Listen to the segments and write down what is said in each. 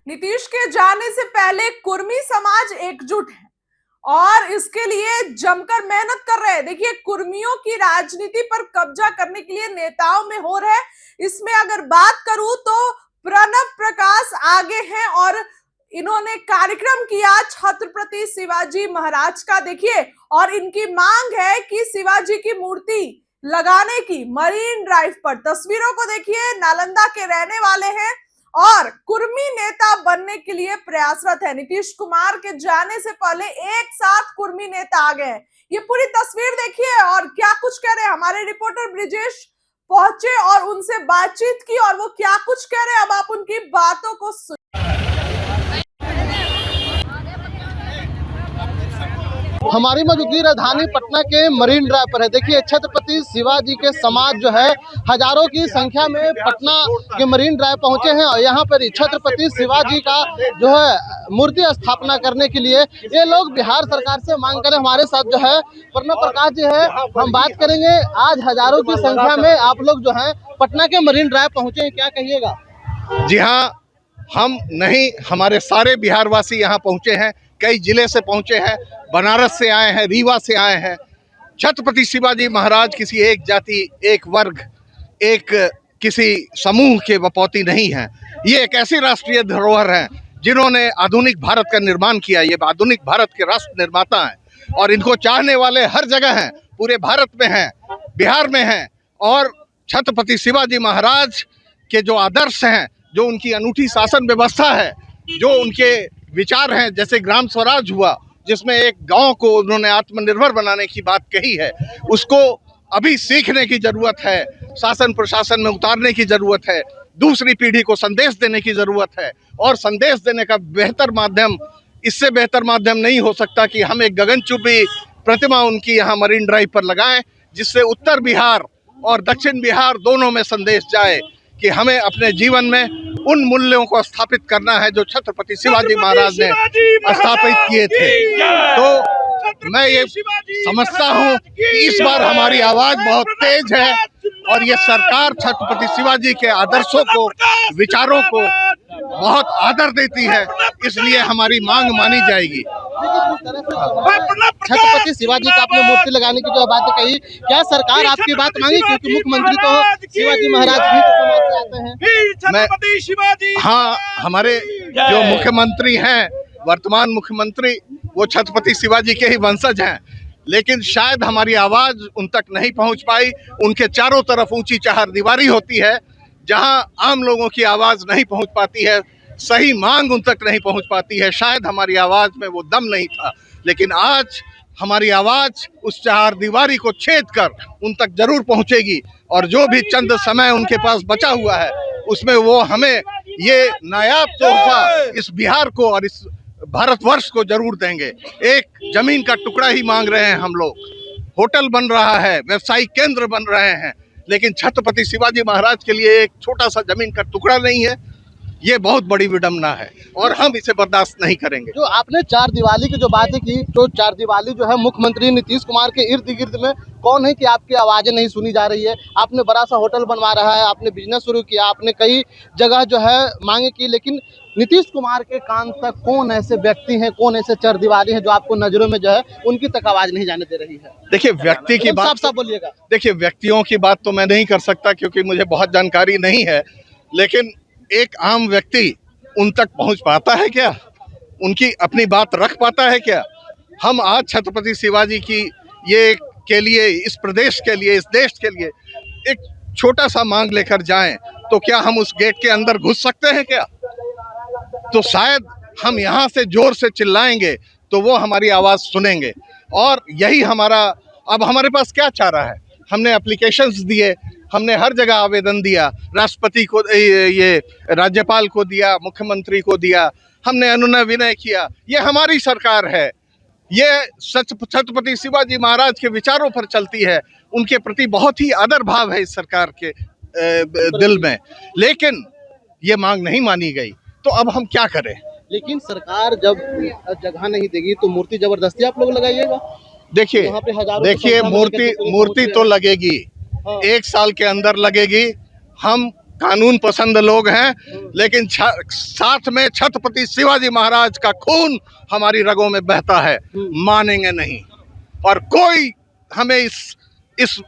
नीतीश के जाने से पहले कुर्मी समाज एकजुट है और इसके लिए जमकर मेहनत कर रहे हैं। देखिए, कुर्मियों की राजनीति पर कब्जा करने के लिए नेताओं में हो रहा है। इसमें अगर बात करूं तो प्रणव प्रकाश आगे हैं और इन्होंने कार्यक्रम किया छत्रपति शिवाजी महाराज का। देखिए, और इनकी मांग है कि शिवाजी की मूर्ति लगाने की मरीन ड्राइव पर। तस्वीरों को देखिए, नालंदा के रहने वाले हैं और कुर्मी नेता बनने के लिए प्रयासरत है। नीतीश कुमार के जाने से पहले एक साथ कुर्मी नेता आ गए। ये पूरी तस्वीर देखिए और क्या कुछ कह रहे हैं। हमारे रिपोर्टर ब्रिजेश पहुंचे और उनसे बातचीत की और वो क्या कुछ कह रहे हैं, अब आप उनकी बातों को सुनिए। हमारी मौजूदगी राजधानी पटना के मरीन ड्राइव पर है। देखिए, छत्रपति शिवाजी के समाज जो है हजारों की संख्या में पटना के मरीन ड्राइव पहुंचे हैं और यहाँ पर छत्रपति शिवाजी का जो है मूर्ति स्थापना करने के लिए ये लोग बिहार सरकार से मांग करें। हमारे साथ जो है प्रणव प्रकाश जी है, हम बात करेंगे। आज हजारों की संख्या में आप लोग जो है पटना के मरीन ड्राइव पहुंचे हैं, क्या कहिएगा? जी हाँ, हम नहीं, हमारे सारे बिहारवासी यहाँ पहुँचे हैं। कई जिले से पहुँचे हैं, बनारस से आए हैं, रीवा से आए हैं। छत्रपति शिवाजी महाराज किसी एक जाति, एक वर्ग, एक किसी समूह के बपौती नहीं हैं। ये एक ऐसी राष्ट्रीय धरोहर है जिन्होंने आधुनिक भारत का निर्माण किया। ये आधुनिक भारत के राष्ट्र निर्माता हैं और इनको चाहने वाले हर जगह हैं, पूरे भारत में हैं, बिहार में हैं। और छत्रपति शिवाजी महाराज के जो आदर्श हैं, जो उनकी अनूठी शासन व्यवस्था है, जो उनके विचार हैं, जैसे ग्राम स्वराज हुआ जिसमें एक गांव को उन्होंने आत्मनिर्भर बनाने की बात कही है, उसको अभी सीखने की जरूरत है, शासन प्रशासन में उतारने की जरूरत है, दूसरी पीढ़ी को संदेश देने की जरूरत है। और संदेश देने का बेहतर माध्यम, इससे बेहतर माध्यम नहीं हो सकता कि हम एक गगनचुंबी प्रतिमा उनकी यहाँ मरीन ड्राइव पर लगाएं, जिससे उत्तर बिहार और दक्षिण बिहार दोनों में संदेश जाए कि हमें अपने जीवन में उन मूल्यों को स्थापित करना है जो छत्रपति शिवाजी महाराज ने स्थापित किए थे। तो मैं ये समझता हूँ कि इस बार हमारी आवाज बहुत तेज है और ये सरकार छत्रपति शिवाजी के आदर्शों को, विचारों को बहुत आदर देती है, इसलिए हमारी मांग मानी जाएगी। छत्रपति शिवाजी का आपने मूर्ति लगाने की जो बात कही, क्या सरकार आपकी बात मांगी? क्योंकि मुख्यमंत्री तो शिवाजी महाराज ही के समाज से आते हैं। हाँ, हमारे जो मुख्यमंत्री हैं, वर्तमान मुख्यमंत्री, वो छत्रपति शिवाजी के ही वंशज हैं, लेकिन शायद हमारी आवाज उन तक नहीं पहुंच पाई। उनके चारों तरफ ऊंची चहारदीवारी होती है जहां आम लोगों की आवाज नहीं पहुंच पाती है, सही मांग उन तक नहीं पहुंच पाती है। शायद हमारी आवाज में वो दम नहीं था, लेकिन आज हमारी आवाज उस चहारदीवारी को छेद कर उन तक जरूर पहुंचेगी और जो भी चंद समय उनके पास बचा हुआ है उसमें वो हमें ये नायाब तोहफा इस बिहार को और इस भारतवर्ष को जरूर देंगे। एक जमीन का टुकड़ा ही मांग रहे हैं हम लोग। होटल बन रहा है, व्यवसायिक केंद्र बन रहे हैं, लेकिन छत्रपति शिवाजी महाराज के लिए एक छोटा सा जमीन का टुकड़ा नहीं है। ये बहुत बड़ी विडंबना है और हम इसे बर्दाश्त नहीं करेंगे। जो आपने चार दिवाली की जो बातें की, तो चार दिवाली जो है मुख्यमंत्री नीतीश कुमार के इर्द गिर्द में कौन है कि आपकी आवाजें नहीं सुनी जा रही है? आपने बड़ा सा होटल बनवा रहा है, आपने बिजनेस शुरू किया, आपने कई जगह जो है मांगे की, लेकिन नीतीश कुमार के कान तक कौन ऐसे व्यक्ति हैं, कौन ऐसे चार दिवाली हैं जो आपको नजरों में जो है उनकी तक आवाज नहीं जाने दे रही है? देखिए, व्यक्ति की बात साफ बोलिएगा। देखिए, व्यक्तियों की बात तो मैं नहीं कर सकता क्योंकि मुझे बहुत जानकारी नहीं है, लेकिन एक आम व्यक्ति उन तक पहुंच पाता है क्या? उनकी अपनी बात रख पाता है क्या? हम आज छत्रपति शिवाजी की ये के लिए, इस प्रदेश के लिए, इस देश के लिए एक छोटा सा मांग लेकर जाएं तो क्या हम उस गेट के अंदर घुस सकते हैं क्या? तो शायद हम यहाँ से जोर से चिल्लाएंगे तो वो हमारी आवाज सुनेंगे। और यही हमारा, अब हमारे पास क्या चारा है? हमने एप्लीकेशंस दिए, हमने हर जगह आवेदन दिया, राष्ट्रपति को, ये राज्यपाल को दिया, मुख्यमंत्री को दिया, हमने अनुनय विनय किया। ये हमारी सरकार है, ये छत्रपति शिवाजी महाराज के विचारों पर चलती है, उनके प्रति बहुत ही आदर भाव है इस सरकार के दिल में, लेकिन ये मांग नहीं मानी गई। तो अब हम क्या करें? लेकिन सरकार जब जगह नहीं देगी तो मूर्ति जबरदस्ती आप लोग लगाइएगा? देखिए, मूर्ति तो लगेगी, 1 साल के अंदर लगेगी। हम कानून पसंद लोग हैं, लेकिन साथ में छत्रपति शिवाजी महाराज का खून हमारी रगों में बहता है, मानेंगे नहीं। और कोई हमें इस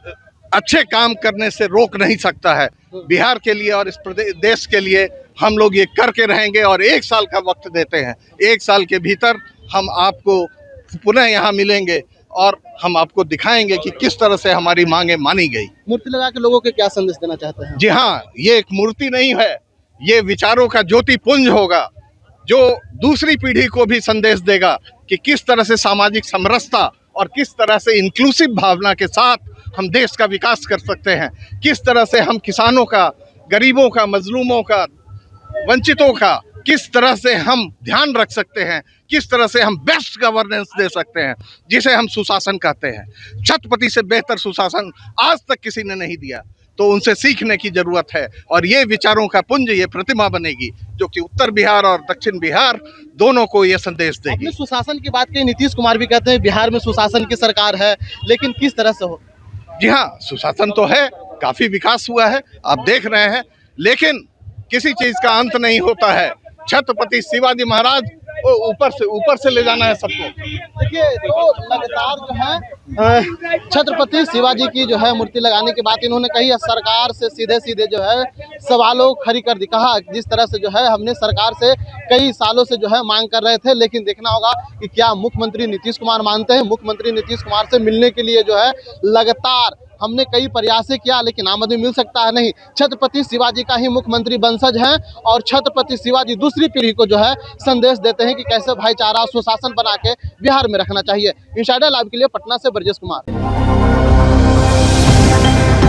अच्छे काम करने से रोक नहीं सकता है। बिहार के लिए और इस देश के लिए हम लोग ये करके रहेंगे और 1 साल का वक्त देते हैं। 1 साल के भीतर हम आपको पुनः यहाँ मिलेंगे और हम आपको दिखाएंगे कि किस तरह से हमारी मांगे मानी गई। मूर्ति लगा के लोगों के क्या संदेश देना चाहते हैं? जी हाँ, ये एक मूर्ति नहीं है, ये विचारों का ज्योति पुंज होगा जो दूसरी पीढ़ी को भी संदेश देगा कि किस तरह से सामाजिक समरसता और किस तरह से इंक्लूसिव भावना के साथ हम देश का विकास कर सकते हैं, किस तरह से हम किसानों का, गरीबों का, मजलूमों का, वंचितों का किस तरह से हम ध्यान रख सकते हैं, किस तरह से हम बेस्ट गवर्नेंस दे सकते हैं, जिसे हम सुशासन कहते हैं। छत्रपति से बेहतर सुशासन आज तक किसी ने नहीं दिया, तो उनसे सीखने की जरूरत है। और ये विचारों का पुंज, ये प्रतिमा बनेगी जो कि उत्तर बिहार और दक्षिण बिहार दोनों को ये संदेश देगी। आपने सुशासन की बात की, नीतीश कुमार भी कहते हैं बिहार में सुशासन की सरकार है, लेकिन किस तरह से हो? जी हाँ, सुशासन तो है, काफी विकास हुआ है, आप देख रहे हैं, लेकिन किसी चीज का अंत नहीं होता है। छत्रपति शिवाजी महाराज ऊपर से ले जाना है सबको। देखिए, तो लगातार जो है छत्रपति शिवाजी की जो है मूर्ति लगाने की बात इन्होंने कही। सरकार से सीधे जो है सवालों खड़ी कर दी। कहा जिस तरह से जो है हमने सरकार से कई सालों से जो है मांग कर रहे थे, लेकिन देखना होगा कि क्या मुख्यमंत्री नीतीश कुमार मानते हैं। मुख्यमंत्री नीतीश कुमार से मिलने के लिए जो है लगातार हमने कई प्रयास किया, लेकिन आमदनी मिल सकता है नहीं। छत्रपति शिवाजी का ही मुख्यमंत्री वंशज हैं और छत्रपति शिवाजी दूसरी पीढ़ी को जो है संदेश देते हैं कि कैसे भाईचारा सुशासन बना के बिहार में रखना चाहिए। इनसाइडर लाइव के लिए पटना से ब्रजेश कुमार।